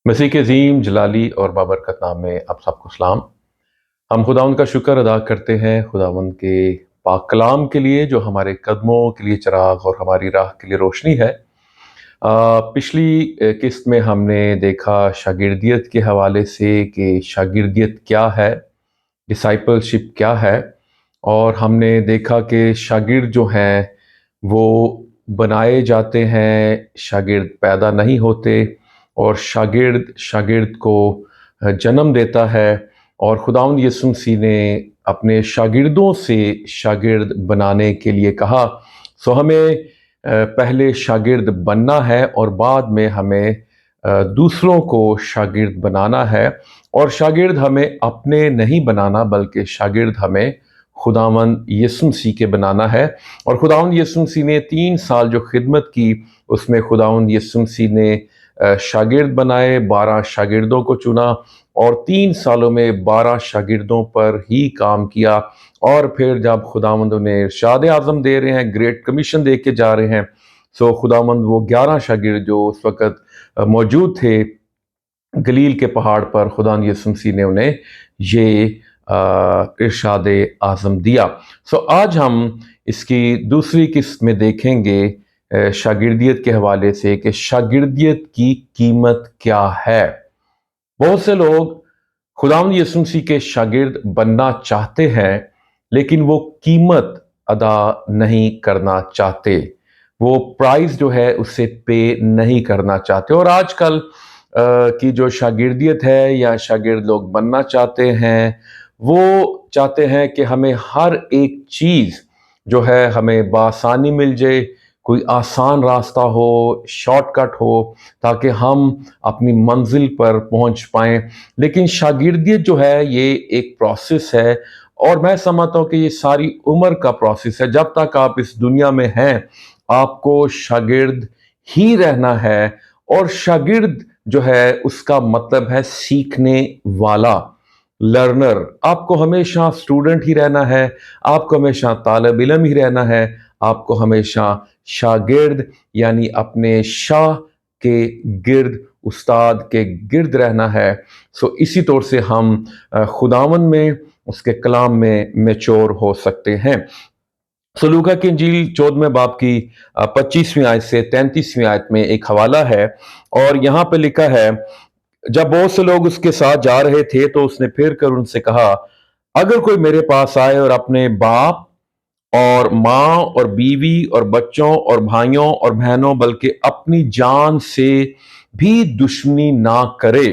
मसीह के अज़ीम जलाली और बाबरकत नाम में आप सबको सलाम। हम खुदावंद का शुक्र अदा करते हैं खुदावंद के पाक कलाम के लिए जो हमारे कदमों के लिए चिराग और हमारी राह के लिए रोशनी है। पिछली किस्त में हमने देखा शागिर्दियत के हवाले से कि शागिर्दियत क्या है, डिसाइपलशिप क्या है, और हमने देखा कि शागिर्द जो हैं वो बनाए जाते हैं, शागिर्द पैदा नहीं होते, और शागिर्द शागिर्द को जन्म देता है। और खुदावंद यीशु मसीह ने अपने शागिर्दों से शागिर्द बनाने के लिए कहा। सो हमें पहले शागिर्द बनना है और बाद में हमें दूसरों को शागिर्द बनाना है। और शागिर्द हमें अपने नहीं बनाना बल्कि शागिर्द हमें खुदावंद यीशु मसीह के बनाना है। और खुदावंद यीशु मसीह ने 3 साल जो खिदमत की उसमें खुदावंद यीशु मसीह ने शागिर्द बनाए, 12 शागिर्दों को चुना और 3 सालों में 12 शागिर्दों पर ही काम किया। और फिर जब खुदावंद उन्हें इरशाद आज़म दे रहे हैं, ग्रेट कमीशन दे के जा रहे हैं, सो खुदावंद वो 11 शागिर्द जो उस वक़्त मौजूद थे गलील के पहाड़ पर, खुदावंद यीशु मसीह ने उन्हें ये इरशाद आज़म दिया। सो आज हम इसकी दूसरी किस्त में देखेंगे शागिर्दियत के हवाले से कि शागिर्दियत की कीमत क्या है। बहुत से लोग खुदावंद यीशु मसीह के शागिर्द बनना चाहते हैं लेकिन वो कीमत अदा नहीं करना चाहते, वो प्राइस जो है उससे पे नहीं करना चाहते। और आजकल की जो शागिर्दियत है या शागिर्द लोग बनना चाहते हैं, वो चाहते हैं कि हमें हर एक चीज़ जो है हमें बआसानी मिल जाए, कोई आसान रास्ता हो, शॉर्टकट हो, ताकि हम अपनी मंजिल पर पहुंच पाएं। लेकिन शागिर्दियत जो है ये एक प्रोसेस है, और मैं समझता हूँ कि ये सारी उम्र का प्रोसेस है। जब तक आप इस दुनिया में हैं आपको शागिर्द ही रहना है। और शागिर्द जो है उसका मतलब है सीखने वाला, लर्नर। आपको हमेशा स्टूडेंट ही रहना है, आपको हमेशा तालिब इल्म ही रहना है, आपको हमेशा शागिर्द यानी अपने शाह के गिर्द, उस्ताद के गिर्द रहना है। सो इसी तौर से हम खुदावन में, उसके कलाम में मैच्योर हो सकते हैं। सो लूका की इंजील 14वें बाब की 25वीं आयत से 33वीं आयत में एक हवाला है, और यहाँ पे लिखा है, जब बहुत से लोग उसके साथ जा रहे थे तो उसने फिर कर उनसे कहा, अगर कोई मेरे पास आए और अपने बाप और माँ और बीवी और बच्चों और भाइयों और बहनों बल्कि अपनी जान से भी दुश्मनी ना करे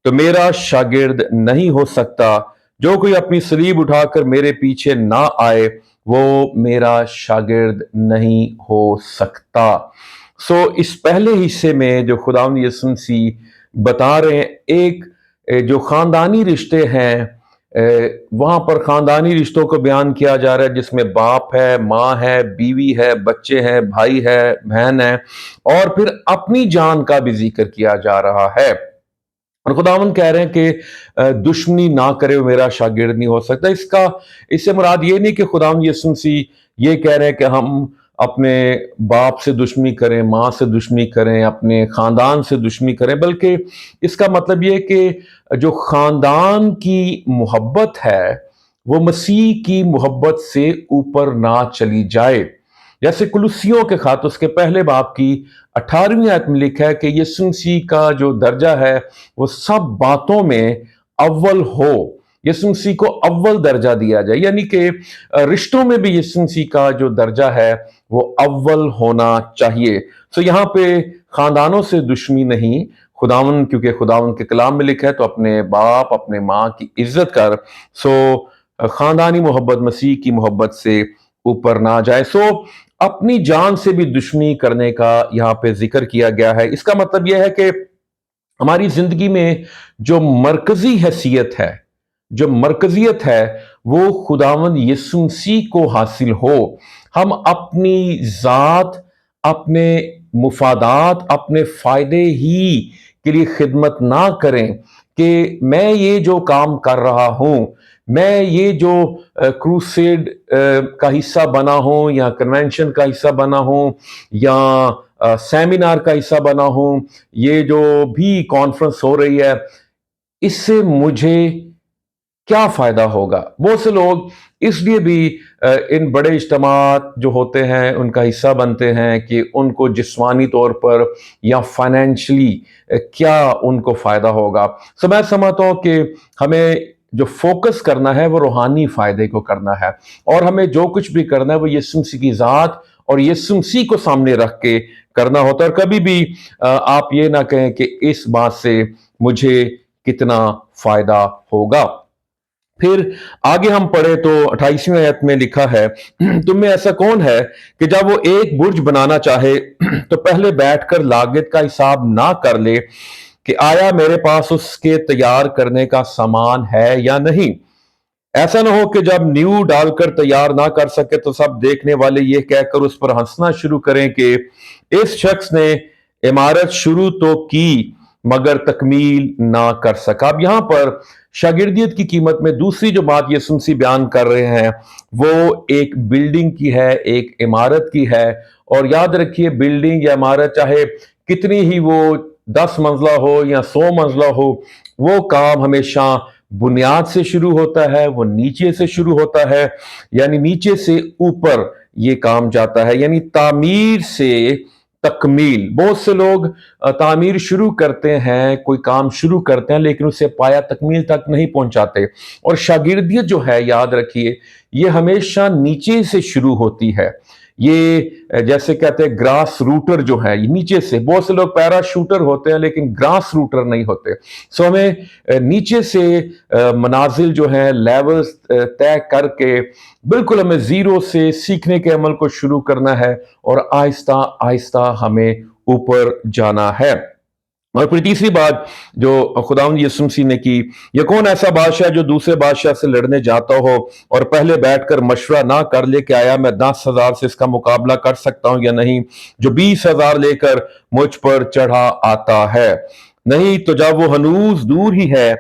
तो मेरा शागिर्द नहीं हो सकता। जो कोई अपनी सलीब उठाकर मेरे पीछे ना आए वो मेरा शागिर्द नहीं हो सकता। सो इस पहले हिस्से में जो खुदावंद यीशु मसीह बता रहे हैं, एक जो खानदानी रिश्ते हैं, वहां पर खानदानी रिश्तों को बयान किया जा रहा है जिसमें बाप है, माँ है, बीवी है, बच्चे हैं, भाई है, बहन है, और फिर अपनी जान का भी जिक्र किया जा रहा है। और खुदावंद कह रहे हैं कि दुश्मनी ना करे वो मेरा शागिर्द नहीं हो सकता। इससे मुराद ये नहीं कि खुदावंद यीशु मसीह ये कह रहे हैं कि हम अपने बाप से दुश्मनी करें, माँ से दुश्मनी करें, अपने खानदान से दुश्मनी करें, बल्कि इसका मतलब ये कि जो खानदान की मोहब्बत है वो मसीह की मोहब्बत से ऊपर ना चली जाए। जैसे कुलुसियों के खत उसके पहले बाब की 18वीं आयत में लिखा है कि यीशु मसीह का जो दर्जा है वो सब बातों में अव्वल हो, यीशु मसीह को अव्वल दर्जा दिया जाए, यानी कि रिश्तों में भी यीशु मसीह का जो दर्जा है वो अव्वल होना चाहिए। सो यहाँ पे खानदानों से दुश्मनी नहीं, खुदावन, क्योंकि खुदावन के कलाम में लिखा है तो अपने बाप अपने माँ की इज्जत कर। सो खानदानी मोहब्बत मसीह की मोहब्बत से ऊपर ना जाए। सो अपनी जान से भी दुश्मनी करने का यहाँ पे जिक्र किया गया है। इसका मतलब यह है कि हमारी जिंदगी में जो मरकजी हैसियत है, जो मरकजियत है, वो खुदावंद यीशु मसीह को हासिल हो। हम अपनी जात, अपने मुफादात, अपने फायदे ही के लिए खिदमत ना करें कि मैं ये जो काम कर रहा हूं, मैं ये जो क्रूसेड का हिस्सा बना हूं या कन्वेंशन का हिस्सा बना हूं या सेमिनार का हिस्सा बना हूं, ये जो भी कॉन्फ्रेंस हो रही है, इससे मुझे क्या फायदा होगा। बहुत से लोग इसलिए भी इन बड़े इज्तिमात जो होते हैं उनका हिस्सा बनते हैं कि उनको जिस्मानी तौर पर या फाइनेंशियली क्या उनको फायदा होगा। सो मैं समझता हूँ कि हमें जो फोकस करना है वो रूहानी फायदे को करना है, और हमें जो कुछ भी करना है वो यीशु मसीह की जात और यीशु मसीह को सामने रख के करना होता है। और कभी भी आप ये ना कहें कि इस बात से मुझे कितना फायदा होगा। फिर आगे हम पढ़े तो 28वीं आयत में लिखा है, तुम में ऐसा कौन है कि जब वो एक बुर्ज बनाना चाहे तो पहले बैठकर लागत का हिसाब ना कर ले कि आया मेरे पास उसके तैयार करने का सामान है या नहीं। ऐसा ना हो कि जब नींव डालकर तैयार ना कर सके तो सब देखने वाले ये कहकर उस पर हंसना शुरू करें कि इस शख्स ने इमारत शुरू तो की मगर तकमील ना कर सका। अब यहां पर शागिर्दियत की कीमत में दूसरी जो बात यीशु मसीह बयान कर रहे हैं वो एक बिल्डिंग की है, एक इमारत की है। और याद रखिए, बिल्डिंग या इमारत चाहे कितनी ही वो 10 मंजिला हो या 100 मंजिला हो, वो काम हमेशा बुनियाद से शुरू होता है, वो नीचे से शुरू होता है, यानी नीचे से ऊपर ये काम जाता है, यानी तामीर से तकमील। बहुत से लोग तामीर शुरू करते हैं, कोई काम शुरू करते हैं, लेकिन उसे पाया तकमील तक नहीं पहुंचाते। और शागिर्दियत जो है, याद रखिए, ये हमेशा नीचे से शुरू होती है। ये जैसे कहते हैं ग्रास रूटर जो है, ये नीचे से। बहुत से लोग पैराशूटर होते हैं लेकिन ग्रास रूटर नहीं होते। सो हमें नीचे से मनाजिल जो है, लेवल्स तय करके बिल्कुल हमें जीरो से सीखने के अमल को शुरू करना है और आहिस्ता आहिस्ता हमें ऊपर जाना है। और फिर तीसरी बात जो खुदावंद यीशु मसीह ने की, ये कौन ऐसा बादशाह जो दूसरे बादशाह से लड़ने जाता हो और पहले बैठकर मशवरा ना कर ले कि आया मैं 10,000 से इसका मुकाबला कर सकता हूं या नहीं, जो 20,000 लेकर मुझ पर चढ़ा आता है। नहीं तो जब वो हनूज दूर ही है,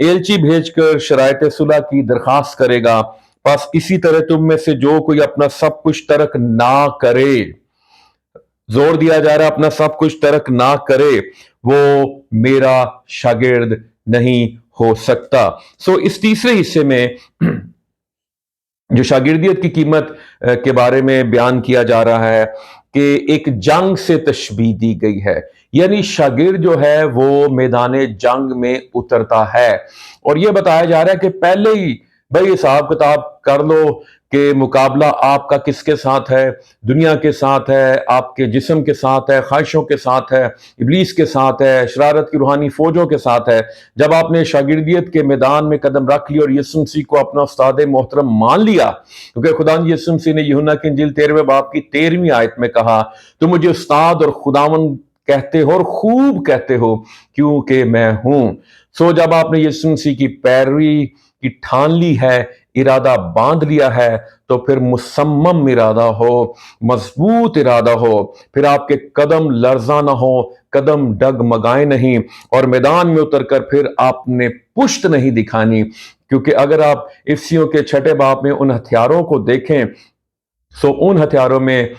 एलची भेजकर शरायत सुलह की दरखास्त करेगा। बस इसी तरह तुम में से जो कोई अपना सब कुछ तर्क ना करे, जोर दिया जा रहा है अपना सब कुछ तर्क ना करे, वो मेरा शागिर्द नहीं हो सकता। सो इस तीसरे हिस्से में जो शागिर्दियत की कीमत के बारे में बयान किया जा रहा है कि एक जंग से तशबीह दी गई है, यानी शागिर्द जो है वो मैदान जंग में उतरता है। और यह बताया जा रहा है कि पहले ही भाई हिसाब किताब कर लो कि मुकाबला आपका किसके साथ है। दुनिया के साथ है, आपके जिस्म के साथ है, ख्वाहिशों के साथ है, इब्लीस के साथ है, शरारत की रूहानी फौजों के साथ है। जब आपने शागिर्दियत के मैदान में कदम रख लिया और यीशु मसीह को अपना उस्ताद मोहतरम मान लिया, क्योंकि खुदावंद यीशु मसीह ने यूहन्ना की इंजील 13वें बाब की 13वीं आयत में कहा, तुम मुझे उस्ताद और खुदावंद कहते हो और खूब कहते हो क्योंकि मैं हूं। सो जब आपने यीशु मसीह की पैरवी की ठान ली है, इरादा बांध लिया है, तो फिर मुसम्मम इरादा हो, मजबूत इरादा हो, फिर आपके कदम लर्जा ना हो, कदम डगमगाए नहीं, और मैदान में उतरकर फिर आपने पुष्ट नहीं दिखानी। क्योंकि अगर आप इफ्सियों के 6ठे बाब में उन हथियारों को देखें, सो उन हथियारों में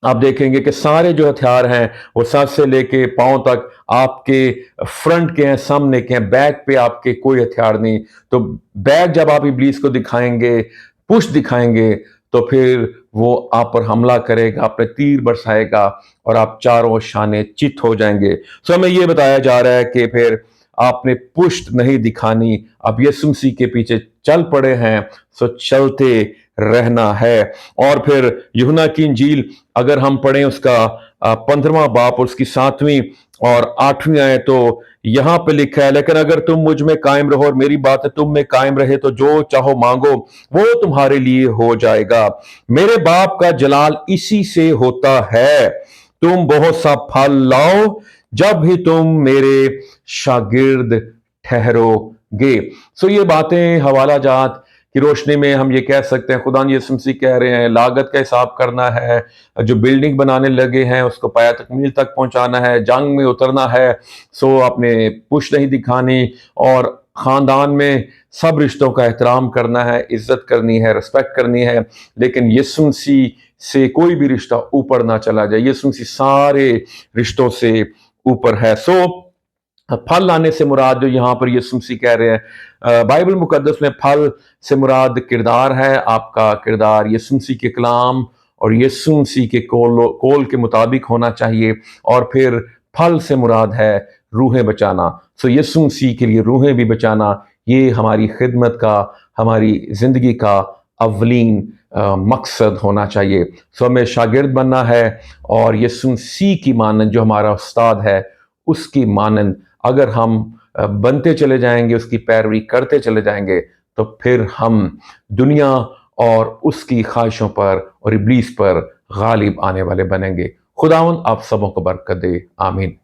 आप देखेंगे कि सारे जो हथियार हैं वो सर से लेके पांव तक आपके फ्रंट के हैं, सामने के हैं, बैक पे आपके कोई हथियार नहीं। तो बैक जब आप इब्लीस को दिखाएंगे, पुश दिखाएंगे, तो फिर वो आप पर हमला करेगा, अपने तीर बरसाएगा और आप चारों शाने चित हो जाएंगे। सो हमें ये बताया जा रहा है कि फिर आपने पुष्ट नहीं दिखानी, आप यीशु मसीह के पीछे चल पड़े हैं, सो चलते रहना है। और फिर यूहन्ना की इंजील अगर हम पढ़ें उसका 15वां बाब और उसकी 7वीं और 8वीं आयत, तो यहां पे लिखा है, लेकिन अगर तुम मुझ में कायम रहो और मेरी बात तुम में कायम रहे तो जो चाहो मांगो वो तुम्हारे लिए हो जाएगा। मेरे बाप का जलाल इसी से होता है, तुम बहुत सा फल लाओ जब भी तुम मेरे शागिर्द ठहरोगे। सो ये बातें हवाला जात की रोशनी में हम ये कह सकते हैं, खुदा यीशु मसीह कह रहे हैं लागत का हिसाब करना है, जो बिल्डिंग बनाने लगे हैं उसको पाया तकमील तक पहुंचाना है, जंग में उतरना है। सो आपने पुश नहीं दिखानी, और खानदान में सब रिश्तों का एहतराम करना है, इज्जत करनी है, रिस्पेक्ट करनी है, लेकिन यीशु मसीह से कोई भी रिश्ता ऊपर ना चला जाए। यीशु मसीह सारे रिश्तों से ऊपर है। फल लाने से मुराद जो यहाँ पर यीशु मसीह कह रहे हैं, बाइबल मुकद्दस में फल से मुराद किरदार है। आपका किरदार यीशु मसीह के कलाम और यीशु मसीह के कोल के मुताबिक होना चाहिए। और फिर फल से मुराद है रूहें बचाना। सो यीशु मसीह के लिए रूहें भी बचाना, ये हमारी खिदमत का, हमारी ज़िंदगी का अव्वलीन मकसद होना चाहिए। सो हमें शागिर्द बनना है और यीशु मसीह की मानंद, जो हमारा उस्ताद है, उसकी मानंद अगर हम बनते चले जाएंगे, उसकी पैरवी करते चले जाएंगे, तो फिर हम दुनिया और उसकी ख्वाहिशों पर और इब्लीस पर गालिब आने वाले बनेंगे। खुदावंद आप सबों को बरकत दे। आमीन।